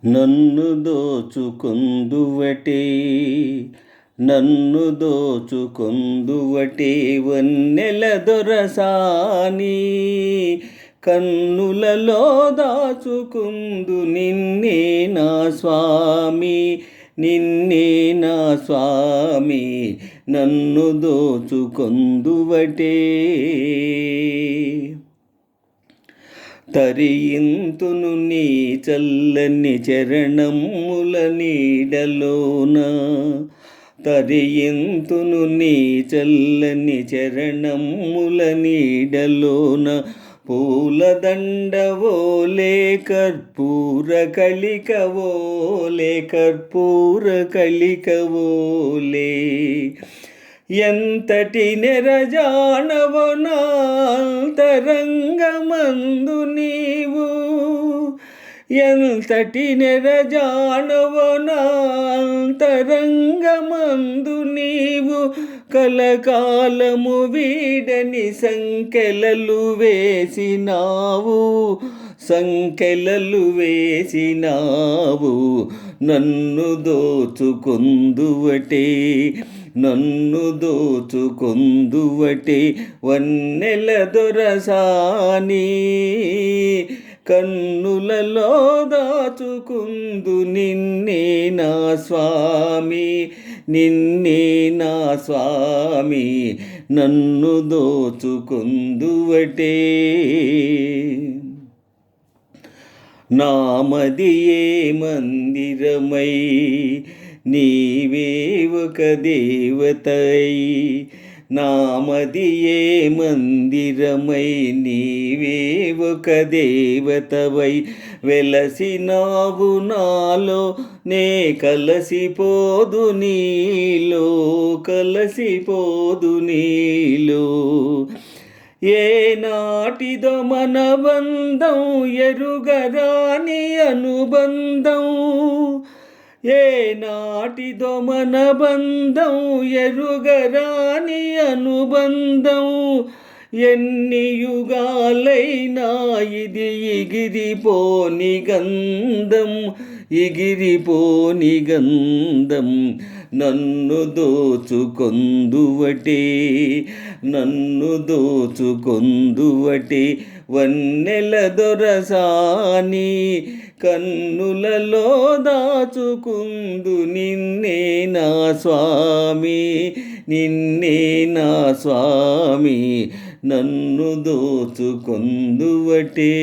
నన్ను దోచుకొందువటే నన్ను దోచుకొందువటే వన్నెల దొరసాని కన్నులలో దాచుకుందు నిన్నే నా స్వామి నిన్నే నా స్వామి నన్ను దోచుకొందువటే తరియింతును నీ చల్లని చరణముల నీడలోన తరియింతును నీ చల్లని చరణముల నీడలోన పూలదండవోలే కర్పూర కళికవోలే కర్పూర కళికవోలే ఎంతటి నెరజానవో నాంతరంగమందు నీవు ఎంతటి నెరజానవో నాంతరంగమందు నీవు కలకాలము వీడని సంకెలలు వేసినావు సంకెలలు వేసినావు నన్ను దోచుకొందువటే నన్ను దోచుకొందువటే వన్నెల దొరసాని కన్నులలో దాచుకుందు నిన్నే నా స్వామి నిన్నే నా స్వామి నన్ను దోచుకొందువటే నామదియే మందిరమై నీవే ఒక దేవతై నామదియే మందిరమై నీవే ఒక దేవతవై వెలసినావు నాలో నే కలసిపోదు నీలో కలసిపోదు నీలో ఏ నాటిదో మన బంధం ఎరుగరాని అనుబంధం ఏ నాటిదో మన బంధం ఎరుగరాని అనుబంధం ఎన్ని యుగాలైనా ఇది ఎగిరిపోని గంధం ఎగిరిపోని గంధం నన్ను దోచుకొందువటే నన్ను దోచుకొందువటే వన్నెల దొరసాని కన్నులలో దాచుకుందు నిన్నే నా స్వామి నిన్నే నా స్వామి నన్ను దోచుకొందువటే